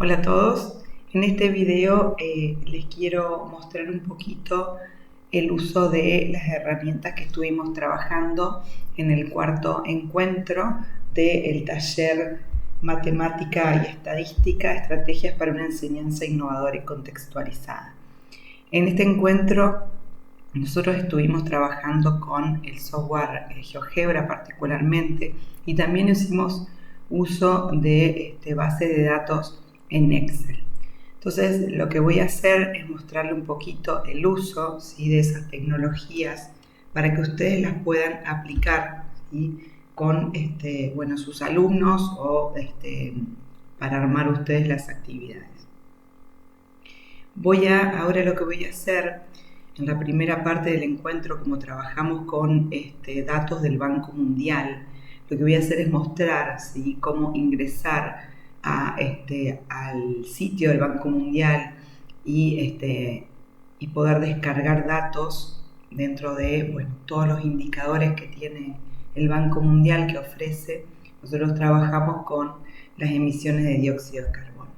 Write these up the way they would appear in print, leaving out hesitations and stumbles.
Hola a todos, en este video les quiero mostrar un poquito el uso de las herramientas que estuvimos trabajando en el cuarto encuentro del taller Matemática y Estadística, Estrategias para una Enseñanza Innovadora y Contextualizada. En este encuentro nosotros estuvimos trabajando con el software GeoGebra particularmente y también hicimos uso de base de datos en Excel. Entonces lo que voy a hacer es mostrarle un poquito el uso, ¿sí?, de esas tecnologías para que ustedes las puedan aplicar, ¿sí?, con sus alumnos o para armar ustedes las actividades. Ahora lo que voy a hacer en la primera parte del encuentro, como trabajamos con datos del Banco Mundial, lo que voy a hacer es mostrar, ¿sí?, cómo ingresar al sitio del Banco Mundial y poder descargar datos dentro de todos los indicadores que tiene el Banco Mundial que ofrece. Nosotros trabajamos con las emisiones de dióxido de carbono.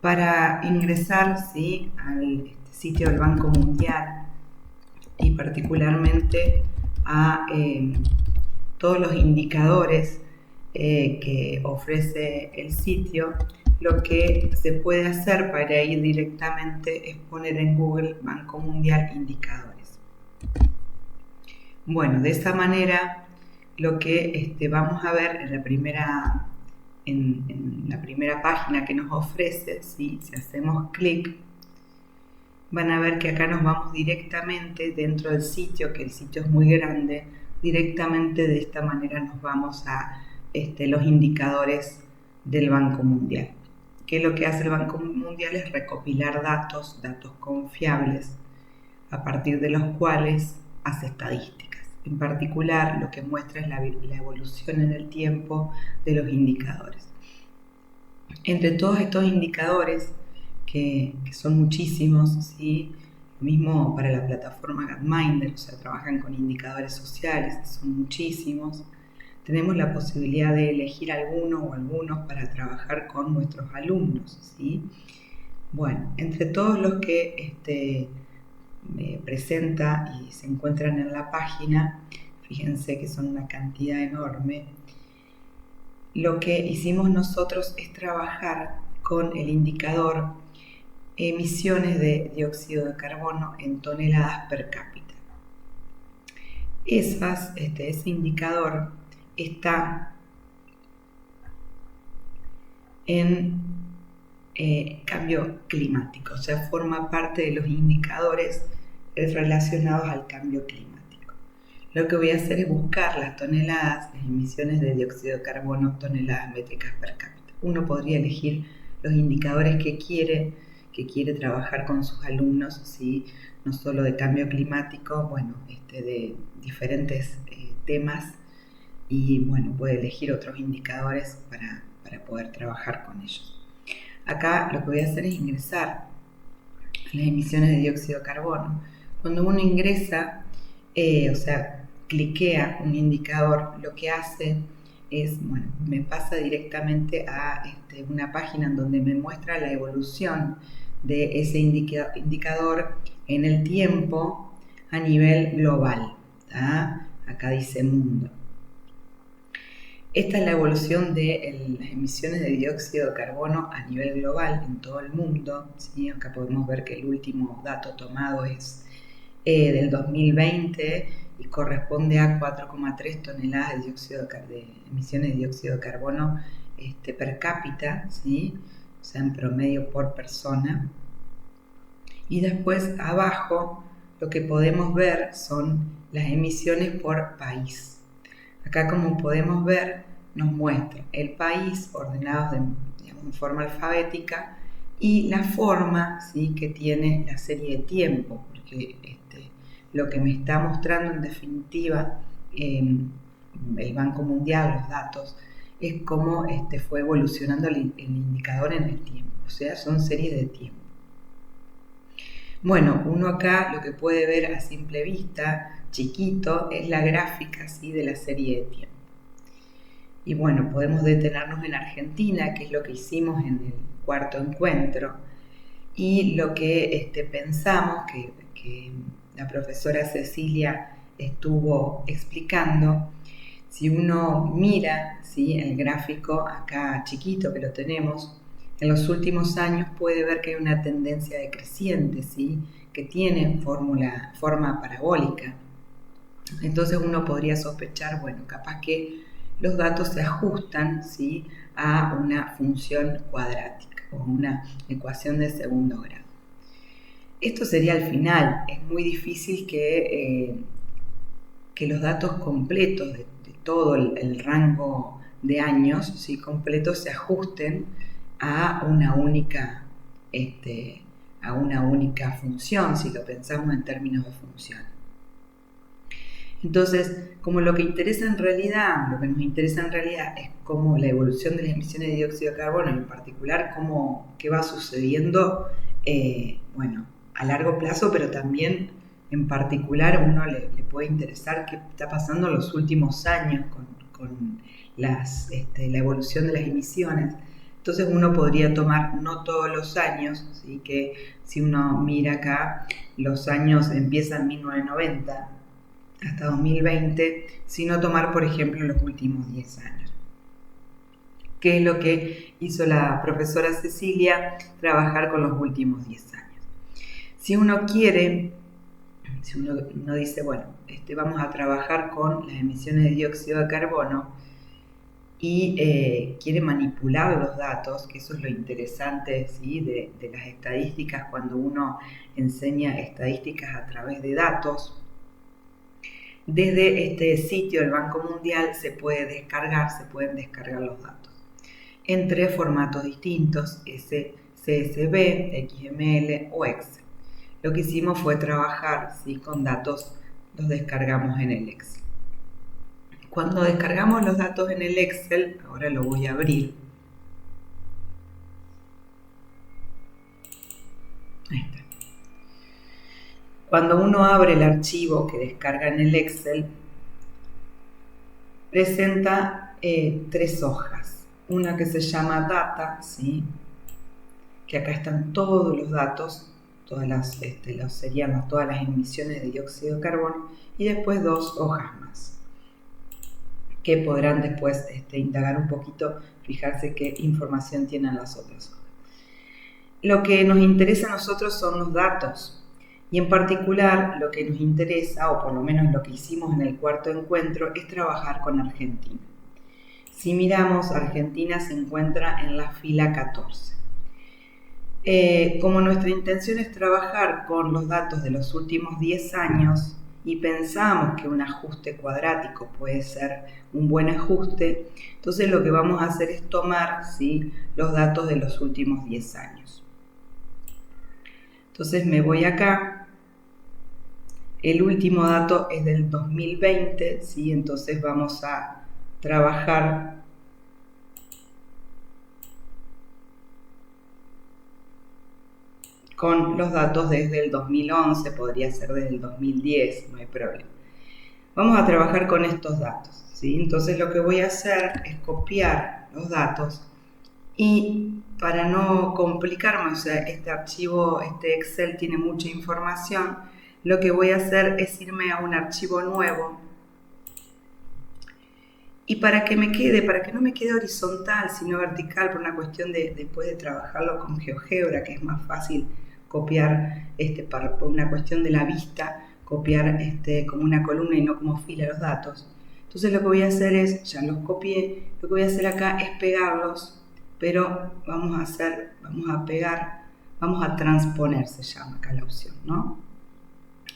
Para ingresar, ¿sí?, al sitio del Banco Mundial y particularmente a todos los indicadores que ofrece el sitio, lo que se puede hacer para ir directamente es poner en Google Banco Mundial indicadores. Bueno, de esa manera lo que vamos a ver en la primera página que nos ofrece, ¿sí?, si hacemos clic, van a ver que acá nos vamos directamente dentro del sitio, que el sitio es muy grande. Directamente de esta manera nos vamos a los indicadores del Banco Mundial. ¿Qué es lo que hace el Banco Mundial? Es recopilar datos confiables, a partir de los cuales hace estadísticas. En particular, lo que muestra es la evolución en el tiempo de los indicadores. Entre todos estos indicadores, que son muchísimos, ¿sí?, lo mismo para la plataforma Gantminder, o sea, trabajan con indicadores sociales, son muchísimos. Tenemos la posibilidad de elegir alguno o algunos para trabajar con nuestros alumnos, ¿sí? Bueno, entre todos los que me presenta y se encuentran en la página, fíjense que son una cantidad enorme. Lo que hicimos nosotros es trabajar con el indicador emisiones de dióxido de carbono en toneladas per cápita. Ese indicador está en cambio climático, o sea, forma parte de los indicadores relacionados al cambio climático. Lo que voy a hacer es buscar las emisiones de dióxido de carbono, toneladas métricas per cápita. Uno podría elegir los indicadores que quiere trabajar con sus alumnos, ¿sí?, no solo de cambio climático, de diferentes temas, y puede elegir otros indicadores para poder trabajar con ellos. Acá lo que voy a hacer es ingresar las emisiones de dióxido de carbono. Cuando uno ingresa, cliquea un indicador, lo que hace es, me pasa directamente a una página en donde me muestra la evolución de ese indicador en el tiempo a nivel global, ¿tá? Acá dice mundo. Esta es la evolución de las emisiones de dióxido de carbono a nivel global en todo el mundo, ¿sí? Acá podemos ver que el último dato tomado es del 2020 y corresponde a 4,3 toneladas de emisiones de dióxido de carbono per cápita, ¿sí?, o sea, en promedio por persona. Y después abajo lo que podemos ver son las emisiones por país. Acá, como podemos ver, nos muestra el país ordenados en forma alfabética y la forma, ¿sí?, que tiene la serie de tiempo, porque lo que me está mostrando en definitiva el Banco Mundial, los datos, es cómo fue evolucionando el indicador en el tiempo, o sea, son series de tiempo. Bueno, uno acá lo que puede ver a simple vista, chiquito, es la gráfica, ¿sí?, de la serie de tiempo. Y podemos detenernos en Argentina, que es lo que hicimos cuarto encuentro. Y lo que pensamos, que la profesora Cecilia estuvo explicando, si uno mira, ¿sí?, el gráfico acá chiquito que lo tenemos, en los últimos años puede ver que hay una tendencia decreciente, ¿sí?, que tiene forma parabólica. Entonces uno podría sospechar, bueno, capaz que los datos se ajustan, ¿sí?, a una función cuadrática o una ecuación de segundo grado. Esto sería el final. Es muy difícil que los datos completos de todo el rango de años, ¿sí?, completos, se ajusten a una única función, si lo pensamos en términos de función. Entonces, como lo que nos interesa en realidad es cómo la evolución de las emisiones de dióxido de carbono, y en particular qué va sucediendo, a largo plazo, pero también en particular a uno le puede interesar qué está pasando en los últimos años con la evolución de las emisiones. Entonces uno podría tomar no todos los años, ¿sí?, que si uno mira acá, los años empiezan en 1990 hasta 2020, sino tomar, por ejemplo, los últimos 10 años. ¿Qué es lo que hizo la profesora Cecilia? Trabajar con los últimos 10 años. Si uno dice, bueno, vamos a trabajar con las emisiones de dióxido de carbono y quiere manipular los datos, que eso es lo interesante, ¿sí?, de las estadísticas, cuando uno enseña estadísticas a través de datos. Desde este sitio del Banco Mundial se pueden descargar los datos entre formatos distintos, CSV, XML o Excel. Lo que hicimos fue trabajar, ¿sí?, con datos, los descargamos en el Excel. Cuando descargamos los datos en el Excel, ahora lo voy a abrir. Ahí está. Cuando uno abre el archivo que descarga en el Excel, presenta 3 hojas. Una que se llama Data, ¿sí?, que acá están todos los datos, todas las emisiones de dióxido de carbono, y después 2 hojas más, que podrán después indagar un poquito, fijarse qué información tienen las otras hojas. Lo que nos interesa a nosotros son los datos. Y en particular lo que nos interesa, o por lo menos lo que hicimos en el cuarto encuentro, es trabajar con Argentina. Si miramos, Argentina se encuentra en la fila 14. Como nuestra intención es trabajar con los datos de los últimos 10 años y pensamos que un ajuste cuadrático puede ser un buen ajuste, entonces lo que vamos a hacer es tomar, ¿sí?, los datos de los últimos 10 años. Entonces me voy acá, el último dato es del 2020, ¿sí? Entonces vamos a trabajar con los datos desde el 2011, podría ser desde el 2010, no hay problema. Vamos a trabajar con estos datos, ¿sí? Entonces lo que voy a hacer es copiar los datos y, para no complicarme, o sea, este archivo, Excel tiene mucha información, lo que voy a hacer es irme a un archivo nuevo, y para que no me quede horizontal, sino vertical, por una cuestión después de trabajarlo con GeoGebra, que es más fácil copiar, por una cuestión de la vista, copiar como una columna y no como fila los datos. Entonces lo que voy a hacer es, ya los copié, lo que voy a hacer acá es pegarlos, pero vamos a transponer, se llama acá la opción, ¿no?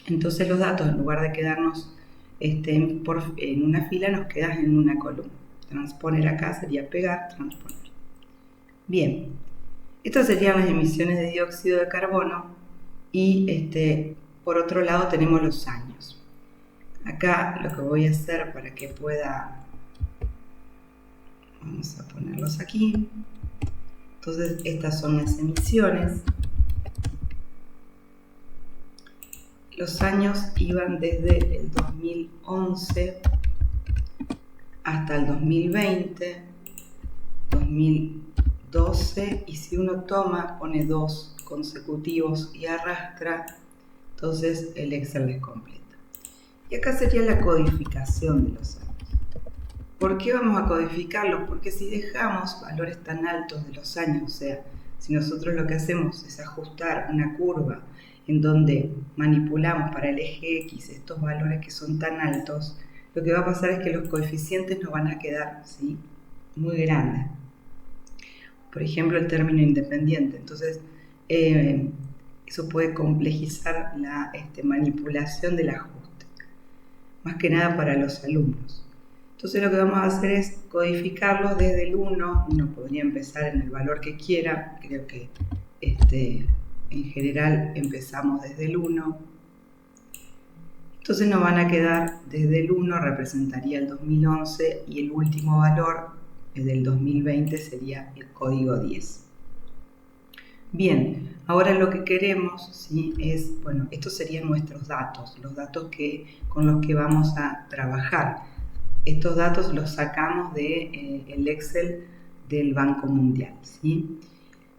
Entonces los datos, en lugar de quedarnos en una fila, nos quedan en una columna. Transponer acá sería pegar, transponer. Bien, estas serían las emisiones de dióxido de carbono y por otro lado tenemos los años. Acá lo que voy a hacer para que pueda, vamos a ponerlos aquí. Entonces estas son las emisiones. Los años iban desde el 2011 hasta el 2020, 2020 12, y si uno toma, pone 2 consecutivos y arrastra, entonces el Excel les completa. Y acá sería la codificación de los años. ¿Por qué vamos a codificarlos? Porque si dejamos valores tan altos de los años, o sea, si nosotros lo que hacemos es ajustar una curva en donde manipulamos para el eje X estos valores que son tan altos, lo que va a pasar es que los coeficientes nos van a quedar, ¿sí?, muy grandes. Por ejemplo, el término independiente. Entonces, eso puede complejizar la manipulación del ajuste, más que nada para los alumnos. Entonces lo que vamos a hacer es codificarlos desde el 1, uno podría empezar en el valor que quiera, creo que en general empezamos desde el 1, entonces nos van a quedar desde el 1, representaría el 2011, y el último valor del 2020 sería el código 10. Bien, ahora lo que queremos, ¿sí?, es, bueno, estos serían nuestros datos, los datos con los que vamos a trabajar. Estos datos los sacamos del Excel del Banco Mundial, ¿sí?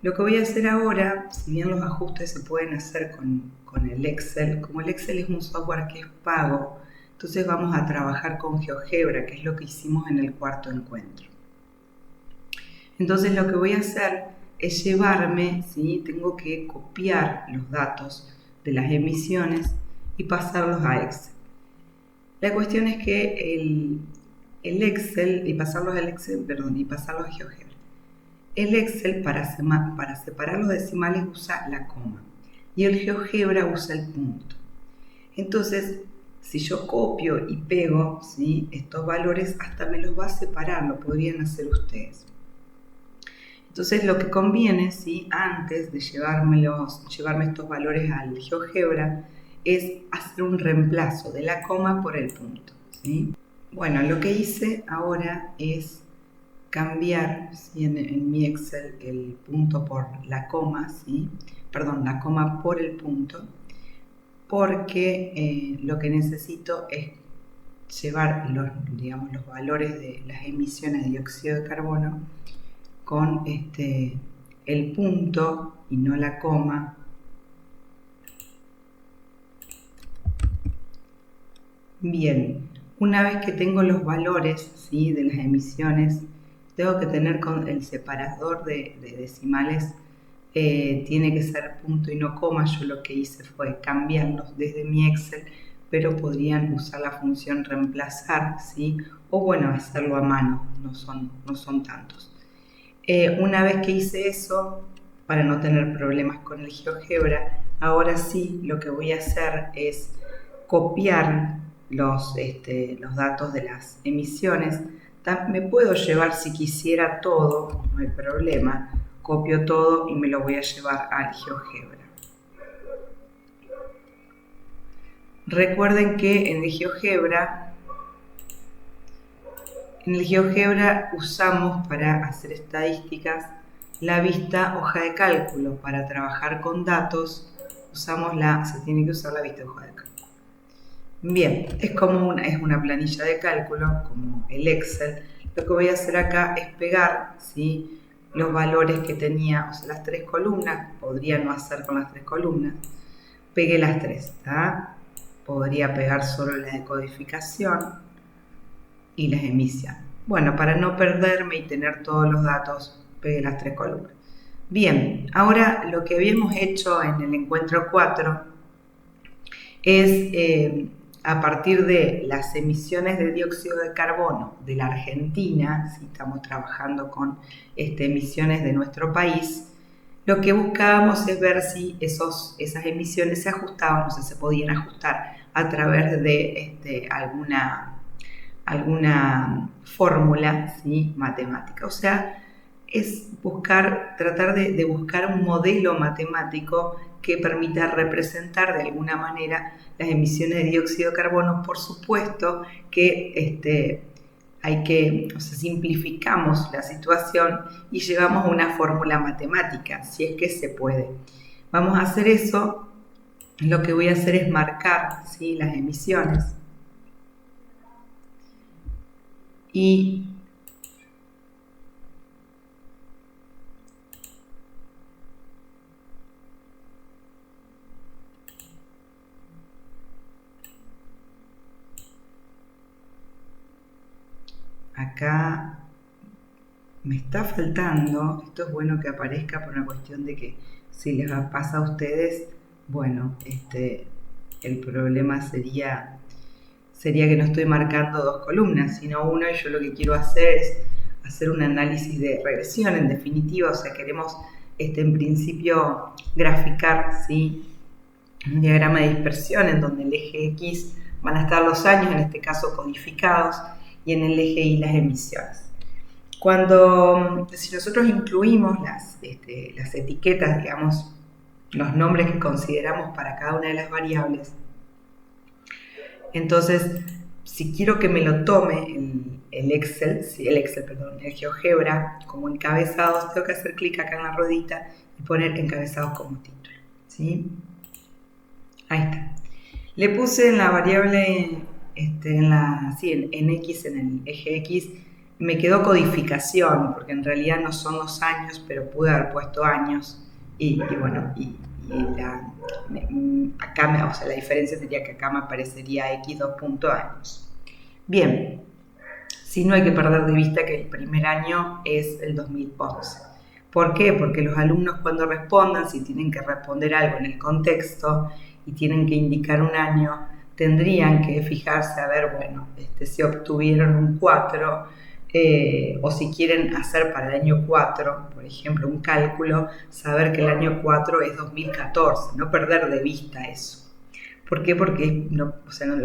Lo que voy a hacer ahora, si bien los ajustes se pueden hacer con el Excel, como el Excel es un software que es pago, entonces vamos a trabajar con GeoGebra, que es lo que hicimos en el cuarto encuentro. Entonces lo que voy a hacer es llevarme, ¿sí?, tengo que copiar los datos de las emisiones y pasarlos a Excel. La cuestión es que el Excel, y pasarlos al Excel, perdón, y pasarlos a GeoGebra. El Excel para separar los decimales usa la coma y el GeoGebra usa el punto. Entonces, si yo copio y pego, ¿sí?, estos valores, hasta me los va a separar, lo podrían hacer ustedes. Entonces lo que conviene, ¿sí?, antes de llevarme estos valores al GeoGebra, es hacer un reemplazo de la coma por el punto, ¿sí? Bueno, lo que hice ahora es cambiar, ¿sí?, en mi Excel el punto por la coma, ¿sí?, perdón, la coma por el punto, porque lo que necesito es llevar los valores de las emisiones de dióxido de carbono con el punto y no la coma. Bien, una vez que tengo los valores, ¿sí?, de las emisiones, tengo que tener con el separador de decimales, tiene que ser punto y no coma. Yo lo que hice fue cambiarlos desde mi Excel, pero podrían usar la función reemplazar, ¿sí?, o bueno, hacerlo a mano, no son tantos. Una vez que hice eso, para no tener problemas con el GeoGebra, ahora sí lo que voy a hacer es copiar los datos de las emisiones. Me puedo llevar, si quisiera, todo, no hay problema, copio todo y me lo voy a llevar al GeoGebra. Recuerden que en el GeoGebra usamos, para hacer estadísticas, la vista hoja de cálculo. Para trabajar con datos se tiene que usar la vista hoja de cálculo. Bien, es una planilla de cálculo, como el Excel. Lo que voy a hacer acá es pegar, ¿sí?, los valores que tenía, o sea, las 3 columnas. Podría no hacer con las 3 columnas. Pegué las 3, ¿tá? Podría pegar solo la de codificación y las emisiones. Bueno, para no perderme y tener todos los datos, pegué las 3 columnas. Bien, ahora lo que habíamos hecho en el encuentro 4 es, a partir de las emisiones de dióxido de carbono de la Argentina, si estamos trabajando con emisiones de nuestro país, lo que buscábamos es ver si esas emisiones se ajustaban, o sea, se podían ajustar a través de alguna fórmula, ¿sí?, matemática. O sea, es tratar de buscar un modelo matemático que permita representar de alguna manera las emisiones de dióxido de carbono. Por supuesto que simplificamos la situación y llegamos a una fórmula matemática, si es que se puede. Vamos a hacer eso. Lo que voy a hacer es marcar, ¿sí?, las emisiones. Y acá me está faltando, esto es bueno que aparezca por una cuestión de que si les pasa a ustedes, bueno, el problema sería que no estoy marcando dos columnas, sino una, y yo lo que quiero hacer es hacer un análisis de regresión, en definitiva, o sea, queremos en principio graficar, ¿sí?, un diagrama de dispersión en donde el eje X van a estar los años, en este caso codificados, y en el eje Y las emisiones. Si nosotros incluimos las etiquetas, digamos, los nombres que consideramos para cada una de las variables, entonces, si quiero que me lo tome el GeoGebra como encabezados, tengo que hacer clic acá en la ruedita y poner encabezados como título, ¿sí? Ahí está. Le puse en la variable, en X, en el eje X, me quedó codificación, porque en realidad no son los años, pero pude haber puesto años, acá la diferencia sería que acá me aparecería X 2 años. Bien, si no hay que perder de vista que el primer año es el 2011. ¿Por qué? Porque los alumnos cuando respondan, si tienen que responder algo en el contexto y tienen que indicar un año, tendrían que fijarse a ver, bueno, si obtuvieron un 4, o si quieren hacer para el año 4, por ejemplo, un cálculo, saber que el año 4 es 2014, no perder de vista eso. ¿Por qué? Porque lo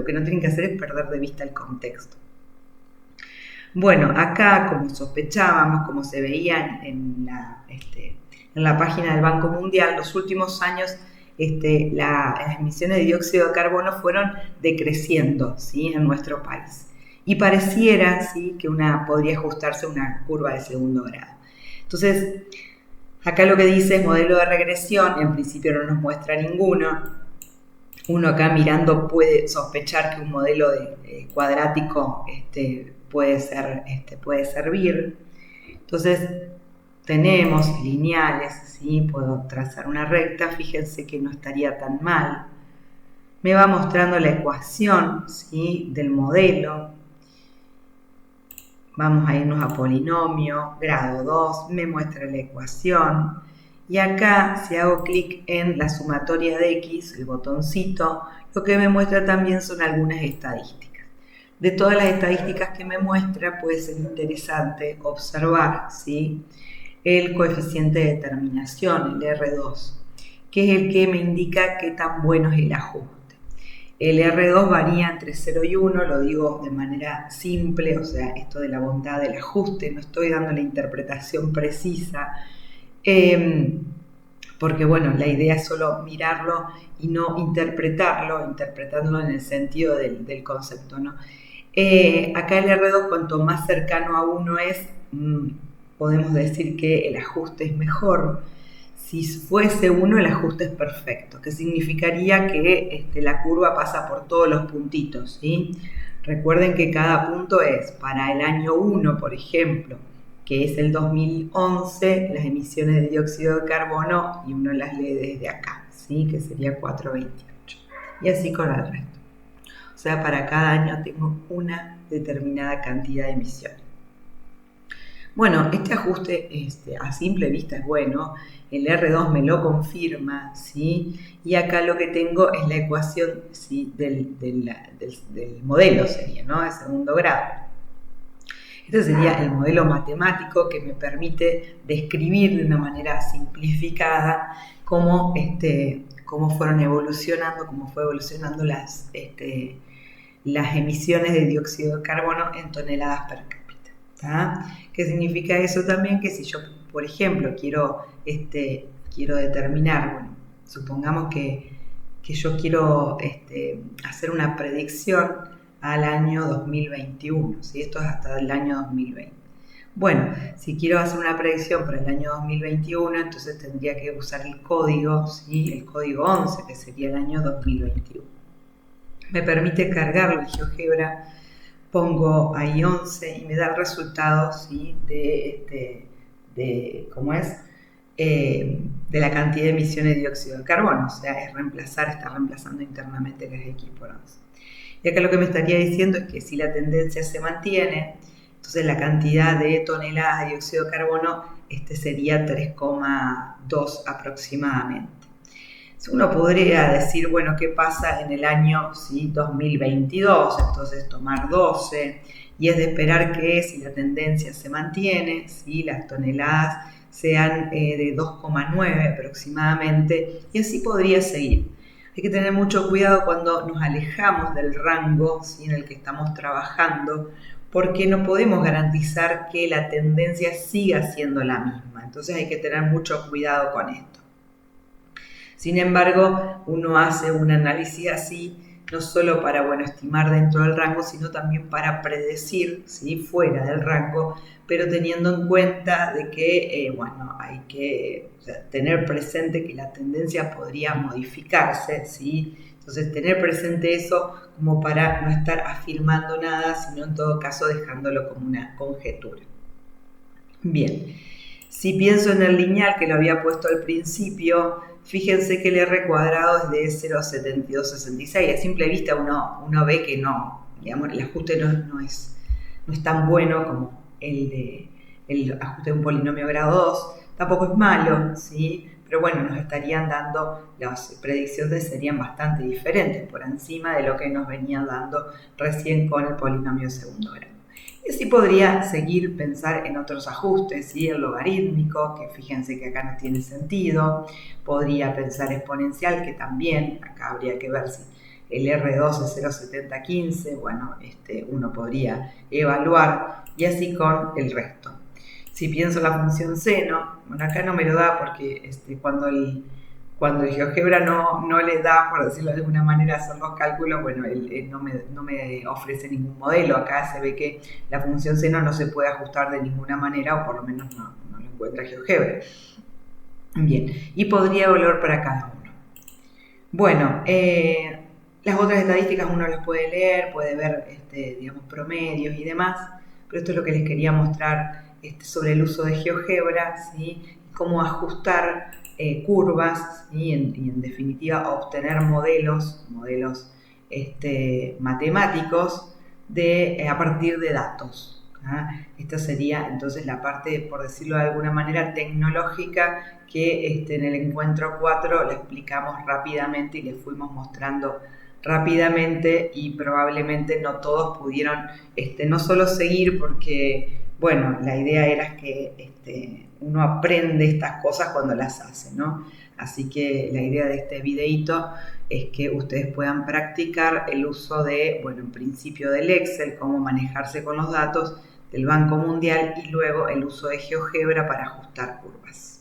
que no tienen que hacer es perder de vista el contexto. Bueno, acá, como sospechábamos, como se veía en la página del Banco Mundial, los últimos años las emisiones de dióxido de carbono fueron decreciendo, ¿sí?, en nuestro país. Y pareciera, ¿sí?, que podría ajustarse a una curva de segundo grado. Entonces, acá lo que dice es modelo de regresión, en principio no nos muestra ninguno. Uno acá mirando puede sospechar que un modelo cuadrático puede servir. Entonces, tenemos lineales, ¿sí?, puedo trazar una recta, fíjense que no estaría tan mal. Me va mostrando la ecuación, ¿sí?, del modelo. Vamos a irnos a polinomio, grado 2, me muestra la ecuación. Y acá, si hago clic en la sumatoria de X, el botoncito, lo que me muestra también son algunas estadísticas. De todas las estadísticas que me muestra, puede ser interesante observar, ¿sí?, el coeficiente de determinación, el R2, que es el que me indica qué tan bueno es el ajuste. El R2 varía entre 0 y 1, lo digo de manera simple, o sea, esto de la bondad del ajuste, no estoy dando la interpretación precisa, porque bueno, la idea es solo mirarlo y no interpretarlo en el sentido del concepto, ¿no? Acá el R2, cuanto más cercano a 1 es, podemos decir que el ajuste es mejor. Si fuese 1, el ajuste es perfecto, que significaría que la curva pasa por todos los puntitos, ¿sí? Recuerden que cada punto es para el año 1, por ejemplo, que es el 2011, las emisiones de dióxido de carbono, y uno las lee desde acá, ¿sí?, que sería 428. Y así con el resto. O sea, para cada año tengo una determinada cantidad de emisiones. Bueno, este ajuste a simple vista es bueno, el R2 me lo confirma, ¿sí? Y acá lo que tengo es la ecuación, ¿sí?, del modelo, sería, ¿no?, de segundo grado. Este sería el modelo matemático que me permite describir de una manera simplificada cómo fueron evolucionando, cómo fue evolucionando las emisiones de dióxido de carbono en toneladas per cápita. ¿Qué significa eso también? Que si yo, por ejemplo, quiero determinar, bueno, supongamos que yo quiero hacer una predicción al año 2021, ¿sí? Esto es hasta el año 2020. Bueno, si quiero hacer una predicción para el año 2021, entonces tendría que usar el código, ¿sí?, el código 11, que sería el año 2021. Me permite cargarlo en GeoGebra. Pongo ahí 11 y me da el resultado, ¿sí?, de la cantidad de emisiones de dióxido de carbono, o sea, está reemplazando internamente las X por 11. Y acá lo que me estaría diciendo es que si la tendencia se mantiene, Entonces la cantidad de toneladas de dióxido de carbono sería 3,2 aproximadamente. Uno podría decir, bueno, ¿qué pasa en el año 2022? Entonces tomar 12, y es de esperar que si la tendencia se mantiene, si las toneladas sean de 2,9 aproximadamente, y así podría seguir. Hay que tener mucho cuidado cuando nos alejamos del rango en el que estamos trabajando, porque no podemos garantizar que la tendencia siga siendo la misma. Entonces hay que tener mucho cuidado con esto. Sin embargo, uno hace un análisis así, no solo para estimar dentro del rango, sino también para predecir fuera del rango, pero teniendo en cuenta de que hay que tener presente que la tendencia podría modificarse, Entonces tener presente eso como para no estar afirmando nada, sino en todo caso dejándolo como una conjetura. Bien, si pienso en el lineal que lo había puesto al principio, fíjense que el R cuadrado es de 0,7266. A simple vista uno ve que no, digamos, el ajuste no es tan bueno como el ajuste de un polinomio grado 2. Tampoco es malo, ¿sí? Pero bueno, nos estarían dando, las predicciones serían bastante diferentes por encima de lo que nos venía dando recién con el polinomio de segundo grado. Y así podría seguir pensar en otros ajustes, el logarítmico, que fíjense que acá no tiene sentido. Podría pensar exponencial, que también, acá habría que ver si el R2 es 0,7015, uno podría evaluar, y así con el resto. Si pienso la función seno, acá no me lo da porque cuando el GeoGebra no le da, por decirlo de alguna manera, hacer los cálculos, él no me ofrece ningún modelo. Acá se ve que la función seno no se puede ajustar de ninguna manera, o por lo menos no lo encuentra GeoGebra. Bien, y podría evaluar para cada uno. Bueno, las otras estadísticas uno las puede leer, puede ver promedios y demás, pero esto es lo que les quería mostrar sobre el uso de GeoGebra, cómo ajustar curvas y en definitiva obtener modelos matemáticos a partir de datos. Esta sería entonces la parte, por decirlo de alguna manera, tecnológica que en el encuentro 4 le explicamos rápidamente y le fuimos mostrando rápidamente, y probablemente no todos pudieron no solo seguir porque la idea era que uno aprende estas cosas cuando las hace, ¿no? Así que la idea de este videito es que ustedes puedan practicar el uso de, en principio del Excel, cómo manejarse con los datos del Banco Mundial, y luego el uso de GeoGebra para ajustar curvas.